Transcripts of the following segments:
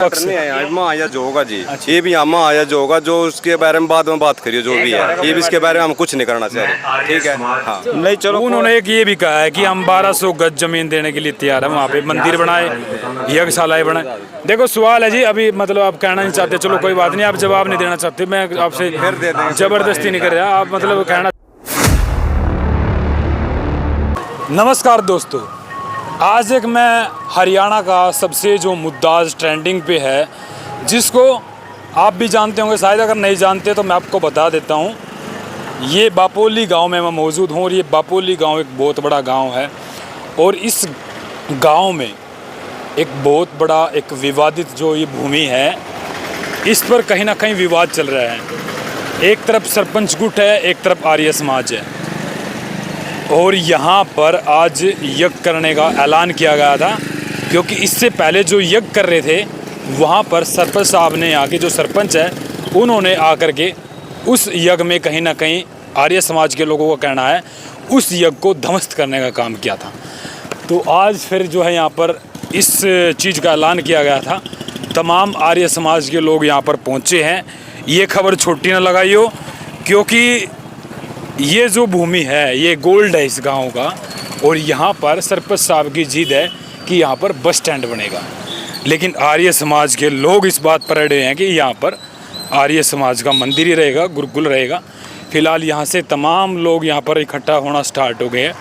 नहीं आया आया जो होगा जी। ये भी आमा आया जो होगा, जो उसके बारे में बाद में बात करिए जो भी है, ये भी इसके बारे में हम कुछ नहीं करना चाह रहे। ठीक है, हाँ नहीं चलो। उन्होंने एक ये भी कहा है कि हम 1200 गज जमीन देने के लिए तैयार है, वहाँ पे मंदिर बनाए, यज्ञशालाएं बनाए। देखो सवाल है जी, अभी मतलब आप कहना नहीं चाहते, चलो कोई बात नहीं, आप जवाब नहीं देना चाहते, मैं आपसे जबरदस्ती नहीं कर रहा, आप मतलब कहना। नमस्कार दोस्तों, आज एक मैं हरियाणा का सबसे जो मुद्दा ट्रेंडिंग पे है, जिसको आप भी जानते होंगे शायद, अगर नहीं जानते तो मैं आपको बता देता हूँ। ये बापोली गांव में मैं मौजूद हूँ और ये बापोली गांव एक बहुत बड़ा गांव है और इस गांव में एक बहुत बड़ा एक विवादित जो ये भूमि है, इस पर कहीं ना कहीं विवाद चल रहा है। एक तरफ सरपंच गुट है, एक तरफ आर्य समाज है और यहाँ पर आज यज्ञ करने का ऐलान किया गया था, क्योंकि इससे पहले जो यज्ञ कर रहे थे वहाँ पर सरपंच साहब ने, आके जो सरपंच है उन्होंने आकर के उस यज्ञ में कहीं ना कहीं आर्य समाज के लोगों का कहना है उस यज्ञ को ध्वस्त करने का काम किया था। तो आज फिर जो है यहाँ पर इस चीज़ का ऐलान किया गया था। तमाम आर्य समाज के लोग यहाँ पर पहुँचे हैं। ये खबर छोटी ना लगाइयो, क्योंकि ये जो भूमि है ये गोल्ड है इस गांव का और यहाँ पर सरपंच साहब की जिद है कि यहाँ पर बस स्टैंड बनेगा। लेकिन आर्य समाज के लोग इस बात पर अड़े हैं कि यहाँ पर आर्य समाज का मंदिर ही रहेगा, गुरुकुल रहेगा। फिलहाल यहाँ से तमाम लोग यहाँ पर इकट्ठा होना स्टार्ट हो गए हैं।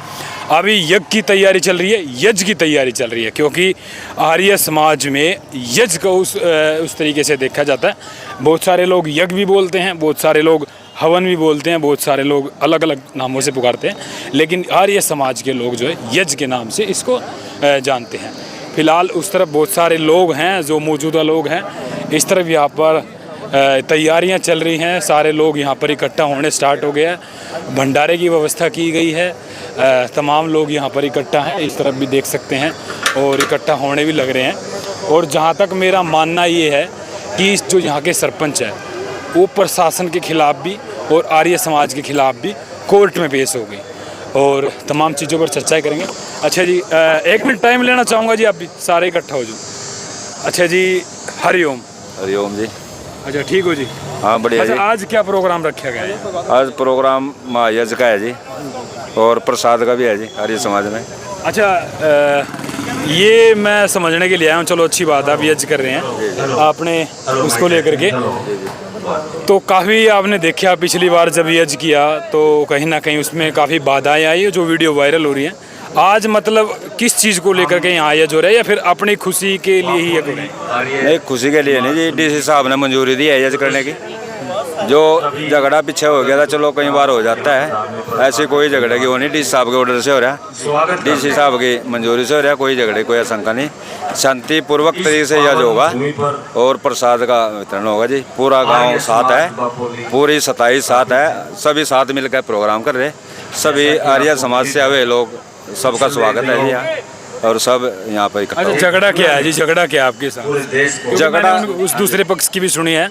अभी यज्ञ की तैयारी चल रही है, यज्ञ की तैयारी चल रही है, क्योंकि आर्य समाज में यज्ञ को उस तरीके से देखा जाता है। बहुत सारे लोग यज्ञ भी बोलते हैं, बहुत सारे लोग हवन भी बोलते हैं, बहुत सारे लोग अलग अलग नामों से पुकारते हैं, लेकिन आर्य समाज के लोग जो है यज्ञ के नाम से इसको जानते हैं। फिलहाल उस तरफ बहुत सारे लोग हैं जो मौजूदा लोग हैं, इस तरफ यहाँ पर तैयारियां चल रही हैं। सारे लोग यहाँ पर इकट्ठा होने स्टार्ट हो गए हैं। भंडारे की व्यवस्था की गई है, तमाम लोग यहाँ पर इकट्ठा हैं, इस तरफ भी देख सकते हैं और इकट्ठा होने भी लग रहे हैं। और जहाँ तक मेरा मानना ये है कि जो यहाँ के सरपंच है वो प्रशासन के खिलाफ भी और आर्य समाज के खिलाफ भी कोर्ट में पेश हो गई और तमाम चीज़ों पर चर्चा करेंगे। अच्छा जी, एक मिनट टाइम लेना चाहूँगा जी, आप भी सारे इकट्ठा हो जाओ। अच्छा जी, हरिओम। हरिओम जी। अच्छा ठीक हो जी। हाँ बढ़िया। अच्छा, जी आज क्या प्रोग्राम रखा गया है? आज प्रोग्राम महायज्ञ का है जी और प्रसाद का भी है जी आर्य समाज में। अच्छा, ये मैं समझने के लिए आया हूँ, चलो अच्छी बात है, आप यज्ञ कर रहे हैं आपने उसको लेकर के। तो काफ़ी आपने देखा पिछली बार जब यज्ञ किया तो कहीं ना कहीं उसमें काफ़ी बाधाएं आई जो वीडियो वायरल हो रही हैं। आज मतलब किस चीज़ को लेकर के यहाँ यज्ञ हो रहा है या फिर अपनी खुशी के लिए ही यज्ञ हो रहा है? नहीं, खुशी के लिए नहीं जी, डीसी साहब ने मंजूरी दी है यज्ञ करने की। जो झगड़ा पीछे हो गया था, चलो कई बार हो जाता है, ऐसे कोई झगड़े की वो नहीं, डीसी साहब के ऑर्डर से हो रहा है, डीसी साहब की मंजूरी से हो रहा है, कोई झगड़े कोई आशंका नहीं। शांतिपूर्वक तरीके से यज्ञ होगा और प्रसाद का वितरण होगा जी। पूरा गांव साथ है, पूरी 27 साथ है, सभी साथ मिलकर प्रोग्राम कर रहे, सभी आर्य समाज से आए लोग, सबका स्वागत है जी यहाँ और सब यहाँ पर इकट्ठा। अच्छा, झगड़ा क्या है जी, झगड़ा क्या है आपके साथ? झगड़ा उस दूसरे पक्ष की भी सुनी है,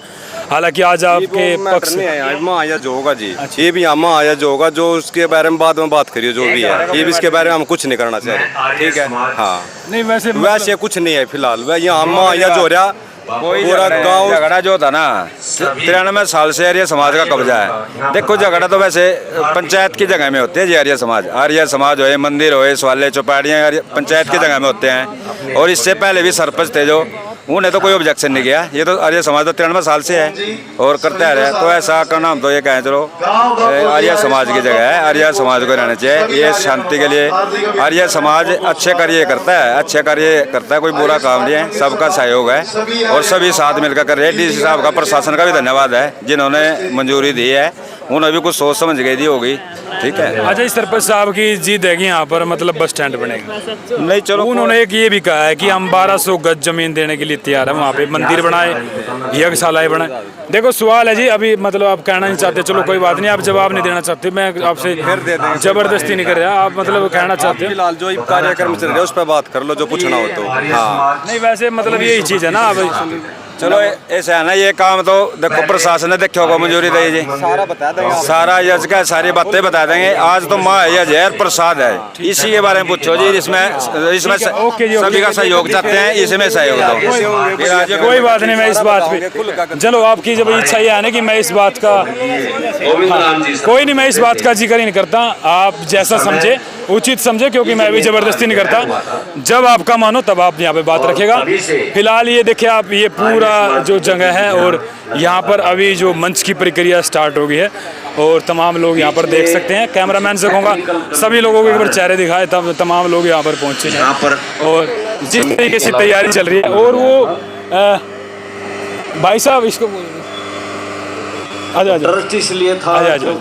हालांकि आज आपके पक्ष नहीं आया आया जो होगा जी। ये भी आमा आया जो होगा, जो उसके बारे में बाद में बात करिए जो भी है, ये भी इसके बारे में हम कुछ नहीं करना चाह रहे। ठीक है, हाँ नहीं वैसे कुछ नहीं है फिलहाल। वह यहाँ आमा आया जो हो रहा, पूरा गांव झगड़ा जो था ना 93 साल से आर्य समाज का कब्जा है। देखो झगड़ा तो वैसे पंचायत की जगह में होते हैं जी। आर्य समाज होए, मंदिर होए, सवाले चौपाटियाँ पंचायत की जगह में होते हैं। और इससे पहले भी सरपंच थे जो, उन्हें तो कोई ऑब्जेक्शन नहीं किया। ये तो आर्य समाज तो 93 साल से है और करते आ रहे हैं। तो ऐसा करना हम तो ये कहें, चलो आर्य समाज की जगह है, आर्य समाज को रहना चाहिए। ये शांति के लिए आर्य समाज अच्छे कार्य करता है, अच्छे कार्य करता है, कोई बुरा काम नहीं है, सबका सहयोग है और सभी साथ मिलकर कर रहे हैं। डीसी साहब का, प्रशासन का भी धन्यवाद है जिन्होंने मंजूरी दी है, उन्हें भी कुछ सोच समझ के दी होगी। ठीक है। अच्छा, इस सरपंच साहब की जिद है कि यहाँ पर मतलब बस स्टैंड बनेगा। नहीं चलो, उन्होंने एक ये भी कहा है कि हम 1200 गज जमीन देने के लिए तैयार है, वहाँ पे मंदिर बनाए, यज्ञशालाएं बनाए। देखो सवाल है जी, अभी मतलब आप कहना नहीं चाहते, चलो कोई बात नहीं, आप जवाब नहीं देना चाहते, मैं आपसे जबरदस्ती नहीं कर रहा, आप मतलब कहना चाहते हैं। फिलहाल जो कार्यक्रम चल रहा है उस पर बात कर लो, जो पूछना हो तो। हाँ नहीं, वैसे मतलब यही चीज़ है ना, चलो ऐसा है ना, ये काम तो देखो प्रशासन ने देखो होगा मंजूरी दी जी, सारा बता देंगे, सारा यज का सारी बातें बता देंगे। आज तो माँ यज है, प्रसाद है, इसी के बारे में पूछो जी। इसमें इसमें ओके जी, सभी का सहयोग चाहते हैं, इसमें सहयोग दो। कोई बात नहीं, मैं इस बात पे, चलो आपकी जब इच्छा ये है ना कि मैं इस बात का, कोई नहीं, मैं इस बात का जिक्र ही नहीं करता, आप जैसा समझे उचित समझे, क्योंकि मैं भी जबरदस्ती नहीं करता। जब आपका मानो तब आप यहाँ पे बात रखेगा। फिलहाल ये देखिए आप, ये पूरा जो जगह है और यहाँ पर अभी जो मंच की प्रक्रिया स्टार्ट हो गई है और तमाम लोग यहाँ पर देख सकते हैं। कैमरामैन से कहूँगा सभी लोगों को एक बार चेहरे दिखाए, तब तमाम लोग यहाँ पर पहुँचे हैं और जिस तरीके से तैयारी चल रही है। और वो भाई साहब इसको आजा आजा इसलिए था आजा आजा।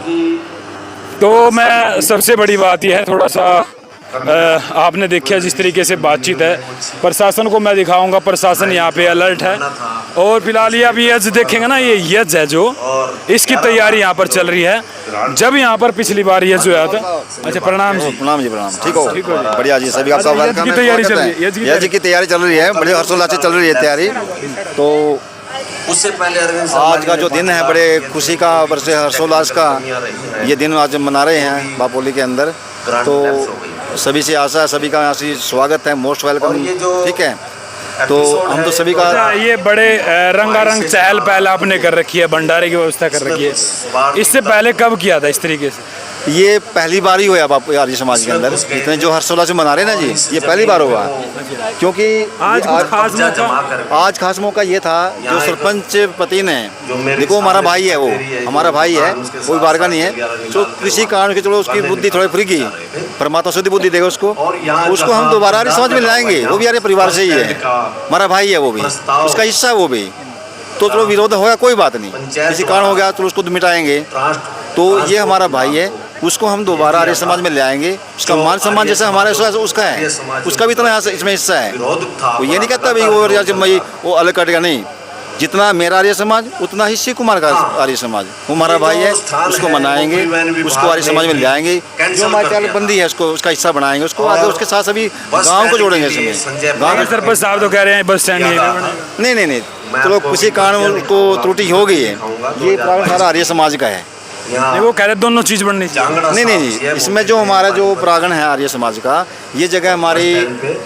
तो मैं सबसे बड़ी बात यह है, थोड़ा सा आपने देखा जिस तरीके से बातचीत है, प्रशासन को मैं दिखाऊंगा, प्रशासन यहाँ पे अलर्ट है। और फिलहाल ये अभी यज देखेंगे ना, ये यज है जो, इसकी तैयारी यहाँ पर चल रही है। जब यहाँ पर पिछली बार यज हुआ था, अच्छा प्रणाम जी। प्रणाम जी, प्रणाम। ठीक हो बढ़िया जी, सभी आपका वेलकम की है। तैयारी चल रही है, यज की तैयारी चल रही है, बड़े हर्षोल्लास से चल रही है तैयारी। तो उससे पहले आज का जो दिन है बड़े खुशी का, बड़े हर्षोल्लास का ये दिन आज मना रहे हैं बापोली के अंदर। तो सभी से आशा है, सभी का यहाँ से स्वागत है, मोस्ट वेलकम। ठीक है, तो हम तो सभी का ये बड़े रंगारंग चहल पहल आपने कर रखी है, भंडारे की व्यवस्था कर रखी है। इससे पहले कब किया था इस तरीके से? ये पहली बार ही हुआ बापू आर्य समाज के अंदर, इतने जो हर्षोल्लास से मना रहे हैं ना जी, ये पहली बार हुआ। क्योंकि आज खास मौका ये था, जो सरपंच पति ने, देखो हमारा भाई है, वो हमारा भाई है, कोई बार का नहीं है। तो किसी कारण के चलो उसकी बुद्धि थोड़ी फ्री की, परमात्मा शुद्ध बुद्धि देगा उसको हम दोबारा आर्य समाज में लाएंगे। वो भी आर्य परिवार से ही है, हमारा भाई है, वो भी उसका हिस्सा है वो भी। तो चलो विरोध होगा कोई बात नहीं, किसी कारण हो गया तो उसको मिटाएंगे। तो ये हमारा भाई है, उसको हम दोबारा आर्य समाज में ले आएंगे। उसका मान सम्मान जैसे हमारे उसका है, उसका भी इतना इसमें हिस्सा है। वो ये नहीं कहता भाई वो अलग कटेगा, नहीं। जितना मेरा आर्य समाज उतना ही शिव कुमार का आर्य समाज, वो हमारा भाई है, उसको मनाएंगे, उसको आर्य समाज में ले आएंगे। जो हमारी बंदी है उसको उसका हिस्सा बनाएंगे, उसको आगे उसके साथ सभी गाँव को जोड़ेंगे इसमें। गाँव सरपंच साहब तो कह रहे हैं बस स्टैंड नहीं, चलो किसी कारण को त्रुटि हो गई है, ये प्रांगण सारा आर्य समाज का है। नहीं, वो कह रहे दोनों चीज बननी चाहिए। नहीं, इसमें जो हमारा जो प्रांगण है आर्य समाज का, ये जगह हमारी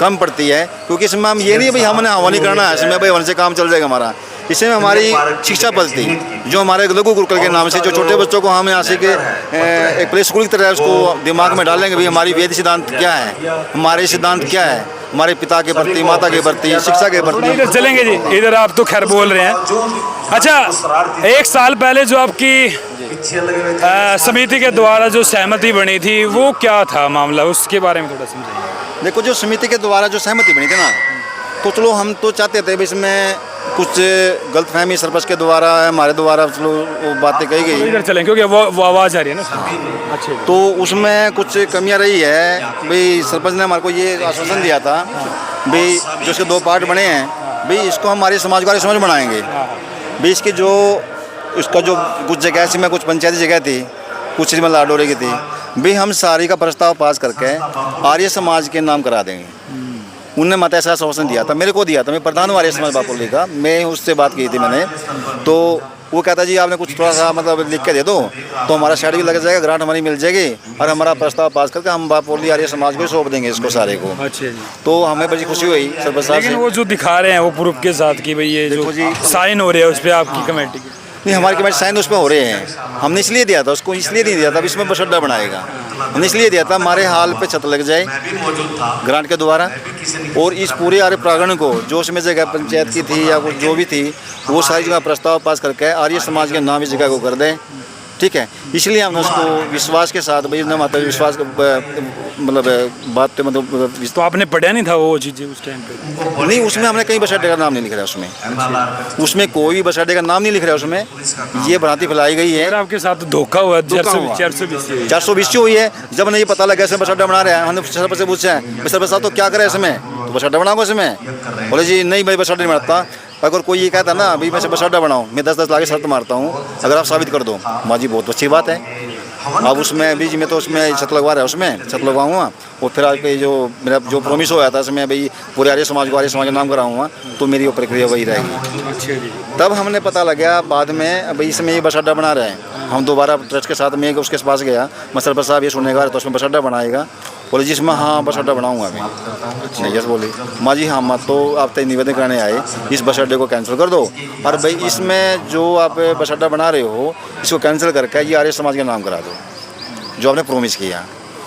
कम पड़ती है। क्योंकि इसमें हम ये नहीं भाई हमने हवा नहीं करना है, इसमें भाई वन से काम चल जाएगा हमारा। इसमें हमारी शिक्षा पद्धति जो हमारे लघु गुरुकुल के नाम से जो छोटे बच्चों को हम यहाँ से एक प्ले स्कूल की तरह उसको दिमाग में डालेंगे भाई हमारी वेद सिद्धांत क्या है, हमारे सिद्धांत क्या है, हमारे पिता के प्रति, माता के प्रति, शिक्षा के प्रति। इधर चलेंगे जी, इधर आप तो खैर बोल रहे हैं। अच्छा, एक साल पहले जो आपकी समिति के द्वारा जो सहमति बनी थी, वो क्या था मामला, उसके बारे में थोड़ा समझाइए। देखो, जो समिति के द्वारा जो सहमति बनी थी ना, तो चलो हम तो चाहते थे इसमें कुछ गलतफहमी सरपंच के द्वारा, हमारे द्वारा चलो वो बातें कही गई। इधर चलें क्योंकि वो आवाज़ आ रही है ना। अच्छा, तो उसमें कुछ कमियां रही है भाई। सरपंच ने हमारे को ये आश्वासन दिया था भाई, जो इसके 2 पार्ट बने हैं भाई, इसको हमारे समाज का समाज बनाएंगे भाई। इसकी जो उसका जो कुछ जगह से में कुछ पंचायती जगह थी, कुछ इसमें लाडोरे की थी भाई, हम सारी का प्रस्ताव पास करके आर्य समाज के नाम करा देंगे। उनने मत ऐसा आश्वासन दिया था, मेरे को दिया था, मैं प्रधान हूँ आर्य समाज बापोली का, मैं उससे बात की थी मैंने। तो वो कहता जी आपने कुछ थोड़ा सा मतलब लिख के दे दो तो हमारा शेड भी लग जाएगा, ग्रांट हमारी मिल जाएगी और हमारा प्रस्ताव पास करके हम बापोली आर्य समाज को सौंप देंगे इसको सारे को। अच्छा जी। तो हमें बड़ी खुशी हुई सरपंच साहब से। लेकिन वो जो दिखा रहे हैं वो प्रूफ के साथ कि भाई ये जो साइन हो रहे हैं उस पर आपकी कमेटी की, नहीं, हमारी कमेटी साइन उस पर हो रहे हैं। हमने इसलिए दिया था उसको, इसलिए नहीं दिया था इसमें बस अड्डा बनाएगा, हमने इसलिए दिया था हमारे हाल पे छत लग जाए ग्रांट के द्वारा। और इस पूरे आर्य प्रांगण को जो उसमें जगह पंचायत की थी या कुछ जो भी थी, वो सारी जगह प्रस्ताव पास करके आर्य समाज के नाम इस जगह को कर दें। ठीक है, इसलिए हमने उसको विश्वास के साथ भाई न माता विश्वास मतलब बात पे मतलब। तो आपने पढ़ा नहीं था वो चीज़ें उस टाइम पे? नहीं, उसमें हमने कहीं बस अड्डे का नाम नहीं लिख रहा उसमें कोई भी बस अड्डे का नाम नहीं लिख रहा उसमें। ये भ्रांति फैलाई गई है, आपके साथ धोखा हुआ। 420 हुई है। जब नहीं पता लगा इसमें बस अड्डा बना रहे हैं, हमने सरपंच से पूछा है सरपंच साहब तो क्या करें इसमें, तो बस अड्डा बनाओ इसमें। बोले जी नहीं भाई बस अड्डा नहीं बनाता। अगर कोई ये कहता ना भाई मैं बस अड्डा बनाऊँ, मैं 10-10 लाख शर्त मारता हूँ, अगर आप साबित कर दो। माँ जी बहुत अच्छी बात है, अब उसमें बीच में तो उसमें छत लगवा रहा है, उसमें छत लगवाऊँगा और फिर आपके जो मेरा जो प्रॉमिस होया था इसमें भाई पूरे आर्य समाज को आर्य समाज का नाम कराऊँगा, तो मेरी वो प्रक्रिया वही रहेगी। तब हमने पता लगा बाद में भाई इसमें ये बस अड्डा बना रहे हैं। हम दोबारा ट्रस्ट के साथ में उसके पास गया, मैं सरपंच साहब ये सुनेगा तो उसमें बस अड्डा बनाएगा। बोले जिसमें हाँ बस अड्डा बनाऊँगा मैं। यस बोले माँ जी हाँ माँ, तो आप तय निवेदन कराने आए, इस बस अड्डे को कैंसिल कर दो और भाई इसमें जो आप बस अड्डा बना रहे हो इसको कैंसिल करके ये आर्य समाज का नाम करा दो जो आपने प्रॉमिस किया।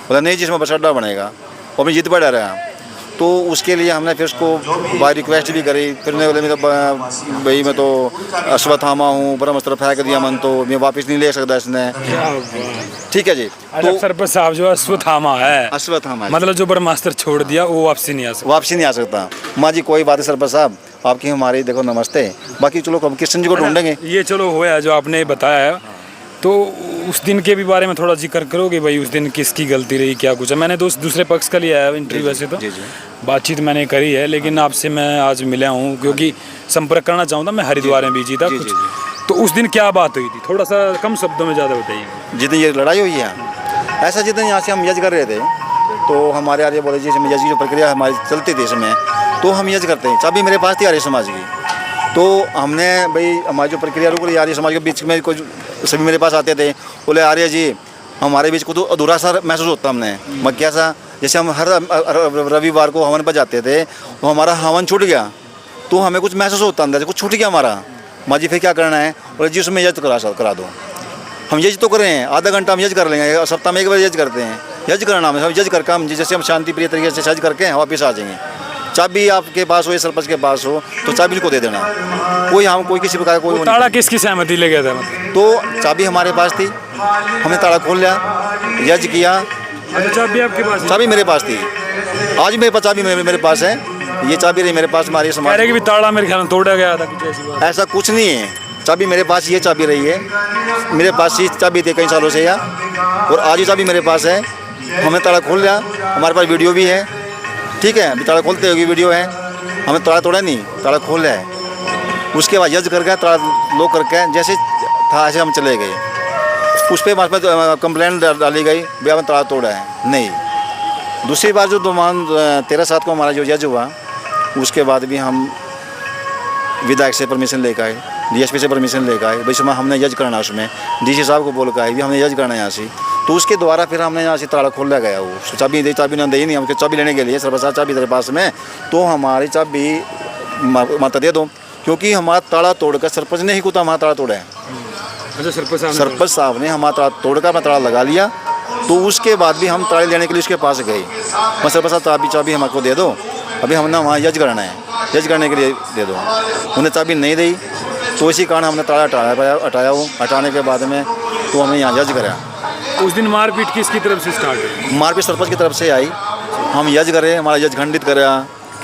बोला नहीं जिसमें बस अड्डा बनेगा, वो अपनी जिद पर डर रहा। तो उसके लिए हमने फिर उसको बाय रिक्वेस्ट भी करी। फिर उन्हें बोले मैं तो भाई मैं तो अश्वत्थामा हूँ, ब्रह्मास्त्र फेंक दिया मन, तो मैं वापस नहीं ले सकता इसने। ठीक है जी। तो सरपंच साहब जो अश्वत्थामा है, अश्वत्थामा मतलब जो ब्रह्मास्त्र छोड़ दिया वो वापसी नहीं आ सकता। वापसी नहीं आ सकता। माँ जी कोई बात है सरपंच साहब, आपकी हमारी देखो नमस्ते, बाकी चलो हम कृष्ण जी को ढूंढेंगे। ये चलो होया जो आपने बताया है, तो उस दिन के भी बारे में थोड़ा जिक्र करोगे भाई, उस दिन किसकी गलती रही क्या कुछ है? मैंने तो दूसरे पक्ष का लिया है इंटरव्यू, वैसे तो बातचीत मैंने करी है, लेकिन आपसे मैं आज मिला हूँ क्योंकि संपर्क करना चाहूँ था। मैं हरिद्वार में बिजी था कुछ, तो उस दिन क्या बात हुई थी, थोड़ा सा कम शब्दों में ज़्यादा बताइए। जितनी ये लड़ाई हुई है, ऐसा जितने यहाँ से हम यज्ञ कर रहे थे तो हमारे आर्य बोले जी इसमें यज्ञ की जो प्रक्रिया हमारी चलती थी इसमें, तो हम यज्ञ करते हैं। चाबी मेरे पास थी आर्य समाज की, तो हमने भाई हमारी जो प्रक्रिया रुक रही आर्य समाज के बीच में कुछ सभी मेरे पास आते थे, बोले आर्य जी हमारे बीच को तो अधूरा सा महसूस होता हमने। मैं क्या सा, जैसे हम हर रविवार को हवन पर जाते थे तो हमारा हवन छूट गया, तो हमें कुछ महसूस होता अंदर से कुछ छूट गया हमारा। माँ जी फिर क्या करना है? बोले जी उसमें यज्ञ करा दो। हम यज्ञ तो कर रहे हैं, आधा घंटा हम यज्ञ कर लेंगे, सप्ताह में एक बार यज्ञ करते हैं। यज्ञ करना है, यज्ञ करके हम जैसे हम शांति प्रिय तरीके से यज्ञ करके वापस आ जाएंगे। चाबी आपके पास हो या सरपंच के पास हो तो चाबी को दे देना। कोई हम कोई किसी प्रकार कोई ताला किसकी सहमति ले गया था मतलब? तो चाबी हमारे पास थी, हमने ताला खोल लिया, यज्ञ किया। अच्छा चाबी आपके पास है? चाबी मेरे पास थी, आज मेरे पास चाबी मेरे पास है। ये चाबी रही मेरे पास हमारी समाज कि भी ताला मेरे ख्याल में तोड़ा गया था कुछ ऐसी बात? ऐसा कुछ नहीं है, चाबी मेरे पास ये चाबी रही है, मेरे पास ये चाबी थी कई सालों से या, और आज ये चाबी मेरे पास है। हमने ताला खोल लिया, हमारे पास वीडियो भी है। ठीक है, अभी ताला खोलते हुए वीडियो है, हमें ताला तोड़ा नहीं, ताला खोल लिया है। उसके बाद यज्ञ करके ताला लॉक करके जैसे था ऐसे हम चले गए। उस पर हमारे पास कंप्लेंट डाली गई भैया हमें ताला तोड़ा है। नहीं, दूसरी बार जो 13/7 को हमारा जो यज्ञ हुआ, उसके बाद भी हम विधायक से परमिशन लेकर आए, डीएसपी से परमिशन लेकर आए, भाई समय हमने यज्ञ करना, उसमें डीसी साहब को बोल कर आए भी हमने यज्ञ करना है यहाँ से। तो उसके द्वारा फिर हमने यहाँ से ताला खोला गया। वो चाबी दी, चाबी ना दी नहीं, हमको चाबी लेने के लिए सरपंच साहब चाबी तेरे पास में, तो हमारी चाबी माता दे दो, क्योंकि हमारा ताला तोड़कर सरपंच ने ही कुछ हमारा ताला तोड़ा है। अच्छा सरपंच साहब ने हमारा ताला तोड़कर अपना ताला लगा लिया। तो उसके बाद भी हम ताले लेने के लिए उसके पास गए, मैं सरपंच साहब चाबी हमको दे दो, अभी हमने वहाँ यज्ञ करना है, यज्ञ करने के लिए दे दो। उन्हें चाबी नहीं दी, तो इसी कारण हमने ताला हटाया। वो हटाने के बाद में तो हमने यहाँ यज्ञ कराया। उस दिन मारपीट किसकी तरफ से स्टार्ट हुई? मारपीट सरपंच की तरफ से आई। हम यज्ञ करे, हमारा यज्ञ खंडित करा।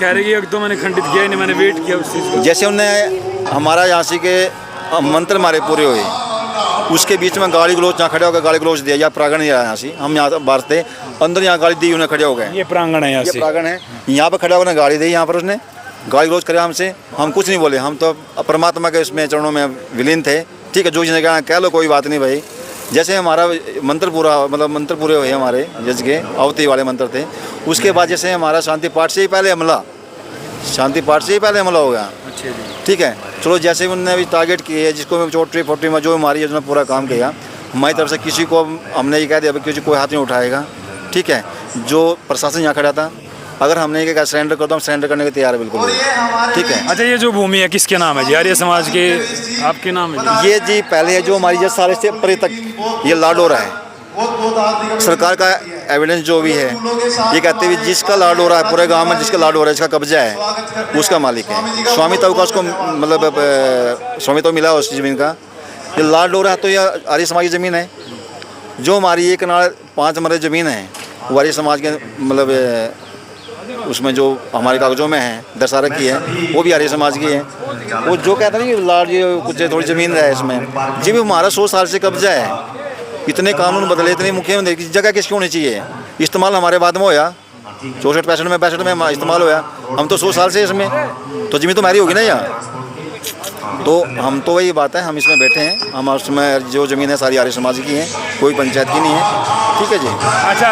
कह रहे कि एक तो मैंने खंडित किया नहीं, मैंने वेट किया उस चीज़ को। जैसे उनने हमारा यहाँ से के मंत्र मारे पूरे हुए, उसके बीच में गाली गलोच यहाँ खड़े होकर गाली गलोच दिया, या प्रांगण नहीं आया यहाँ से, हम यहाँ बाहर थे, अंदर यहाँ गाली दी, उन्हें खड़े हो गए। ये प्रांगण है, यहाँ से प्रांगण है, यहाँ पर खड़ा होकर गाली दी, यहाँ पर उसने गाली गलोच करे हमसे। हम कुछ नहीं बोले, हम तो परमात्मा के इसमें चरणों में विलीन थे। ठीक है, जो जिन्हें कहा कह लो, कोई बात नहीं भाई। जैसे हमारा मंत्र पूरा, मतलब मंत्र पूरे हुए हमारे यज्ञ के, अवती वाले मंत्र थे। उसके बाद जैसे हमारा शांति पाठ से ही पहले हमला, शांति पाठ से ही पहले हमला हो गया। ठीक है, चलो जैसे उन्होंने अभी टारगेट किए, जिसको चोटरी फोटरी में जो हमारी योजना पूरा काम किया, हमारी तरफ से किसी को हमने ये कह दिया किसी कोई हाथ नहीं उठाएगा। ठीक है, जो प्रशासन यहाँ खड़ा था, अगर हमने ये कहा सरेंडर कर दो, हम सरेंडर करने के तैयार है बिल्कुल। ठीक है। अच्छा, ये जो भूमि है किसके नाम है? आर्य समाज के आपके नाम है? ये जी पहले है जो हमारी 10 साल से परे तक ये लाड हो रहा है। सरकार का एविडेंस जो भी है, ये कहते हुए जिसका लाड हो रहा है पूरे गांव में, जिसका लाड हो रहा है, जिसका कब्जा है, उसका मालिक है। स्वामित्व का उसको मतलब स्वामित्व मिला उस ज़मीन का। ये लाड हो रहा है तो ये आर्य समाज की ज़मीन है। जो हमारी 1 कनाल 5 मरल ज़मीन है, वो आर्य समाज के मतलब उसमें जो हमारे कागजों में है दर्शा रखी है, वो भी आर्य समाज की है। वो जो कहता है कि लाड ये कुछ थोड़ी ज़मीन है इसमें, जी भी हमारा 100 साल से कब्जा है। इतने कानून बदले, इतने मुख्यमंत्री की जगह किसकी होनी चाहिए? इस्तेमाल हमारे बाद में होया, 64 65 में इस्तेमाल होया। हम तो 100 साल से इसमें, तो ज़मीन तो हमारी होगी ना यहाँ। तो हम तो वही बात है, हम इसमें बैठे हैं, हम उसमें जो ज़मीन है सारी आर्य समाज की है, कोई पंचायत की नहीं है। ठीक है जी। अच्छा,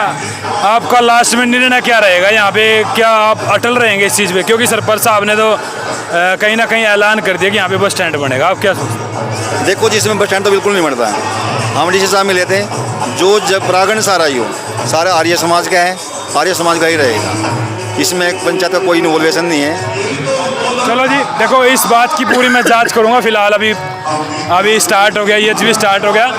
आपका लास्ट में निर्णय क्या रहेगा यहाँ पे? क्या आप अटल रहेंगे इस चीज़ पे? क्योंकि सरपंच साहब ने तो कहीं ना कहीं ऐलान कर दिया कि यहाँ पे बस स्टैंड बनेगा। आप क्या सोचते हैं? देखो जी, इसमें बस स्टैंड तो बिल्कुल नहीं बनता है। हम डीसी साहब में लेते हैं, जो जब प्रांगण सारा ही हो सारा आर्य समाज का है, आर्य समाज का ही रहेगा। इसमें एक पंचायत का कोई इन्वॉल्वेशन नहीं है। चलो जी, देखो इस बात की पूरी मैं जांच करूंगा। फिलहाल अभी स्टार्ट हो गया, ये भी स्टार्ट हो गया।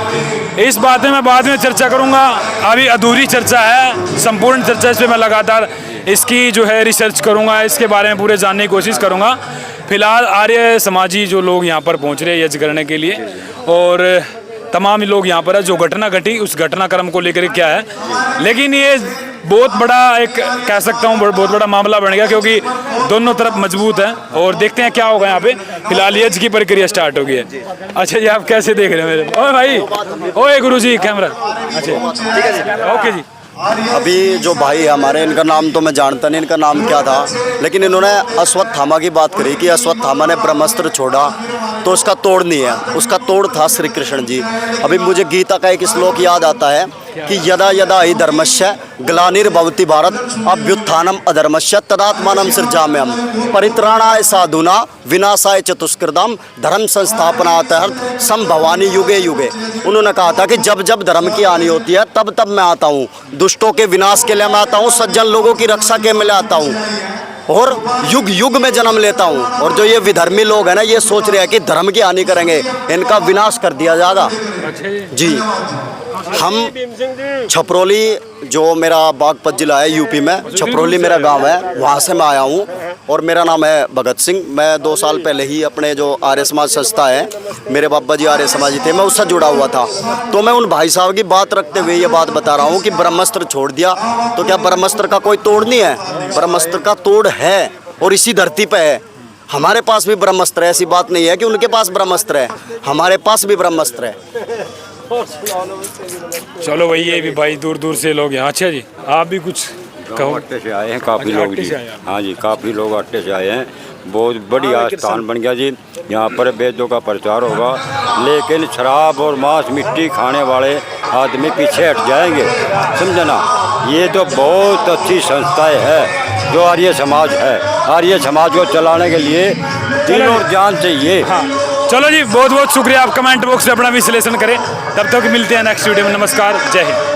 इस बात में मैं बाद में चर्चा करूंगा। अभी अधूरी चर्चा है, संपूर्ण चर्चा इस पर मैं लगातार इसकी जो है रिसर्च करूंगा, इसके बारे में पूरे जानने की कोशिश करूंगा। फिलहाल आर्य समाजी जो लोग यहाँ पर पहुँच रहे हैं यज्ञ करने के लिए, और तमाम लोग यहाँ पर है। जो घटना घटी उस घटनाक्रम को लेकर क्या है, लेकिन ये बहुत बड़ा एक कह सकता हूँ बहुत बड़ा मामला बन गया, क्योंकि दोनों तरफ मजबूत है। और देखते हैं क्या होगा यहाँ पे। फिलहाल यज्ञ की प्रक्रिया स्टार्ट हो गई है। अच्छा जी, आप कैसे देख रहे हैं मेरे? ओए भाई, ओए गुरुजी कैमरा। अच्छा ओके जी। अभी जो भाई है हमारे, इनका नाम तो मैं जानता नहीं, इनका नाम क्या था, लेकिन इन्होंने अश्वत्थामा की बात करी कि अश्वत्थामा ने ब्रह्मास्त्र छोड़ा तो उसका तोड़ नहीं है, उसका तोड़ था श्री कृष्ण जी। अभी मुझे गीता का एक श्लोक याद आता है कि यदा यदा हि धर्मस्य ग्लानिर्भवति भारत अभ्युत्थानम अधर्मस्य तदात्मानं सृजाम्यहम् परित्राणाय साधूना विनाशाय चतुष्कृताम् धर्म संस्थापनार्थं संभवानि युगे युगे। उन्होंने कहा था कि जब जब धर्म की हानि होती है तब तब मैं आता हूँ, दुष्टों के विनाश के लिए मैं आता हूँ, सज्जन लोगों की रक्षा के लिए आता हूँ, और युग युग में जन्म लेता हूँ। और जो ये विधर्मी लोग हैं ना, ये सोच रहे हैं कि धर्म की हानि करेंगे, इनका विनाश कर दिया जाएगा जी। हम छपरौली, जो मेरा बागपत जिला है यूपी में, छपरौली मेरा गांव है, वहाँ से मैं आया हूँ। और मेरा नाम है भगत सिंह। मैं 2 साल पहले ही अपने जो आर्य समाज संस्था है, मेरे बाबा जी आर्य समाजी थे, मैं उससे जुड़ा हुआ था। तो मैं उन भाई साहब की बात रखते हुए ये बात बता रहा हूँ कि ब्रह्मास्त्र छोड़ दिया तो क्या ब्रह्मास्त्र का कोई तोड़ नहीं है? ब्रह्मास्त्र का तोड़ है, और इसी धरती पे है। हमारे पास भी ब्रह्मास्त्र है, ऐसी बात नहीं है कि उनके पास ब्रह्मास्त्र है, हमारे पास भी ब्रह्मास्त्र है। चलो भाई, ये भी भाई दूर दूर से लोग यहाँ। अच्छा जी, आप भी कुछ कहो। अट्टे से आए हैं काफ़ी लोग जी। हाँ जी, काफ़ी लोग अट्टे से आए हैं। बहुत बढ़िया स्थान बन गया जी। यहाँ पर वेदों का प्रचार होगा, लेकिन शराब और मांस मिट्टी खाने वाले आदमी पीछे हट जाएंगे, समझे ना। ये तो बहुत अच्छी संस्थाएं है जो आर्य समाज है। आर्य समाज को चलाने के लिए दिल और जान चाहिए। हाँ, चलो जी, बहुत बहुत शुक्रिया। आप कमेंट बॉक्स से अपना विश्लेषण करें। तब तक मिलते हैं नेक्स्ट वीडियो में। नमस्कार, जय हिंद।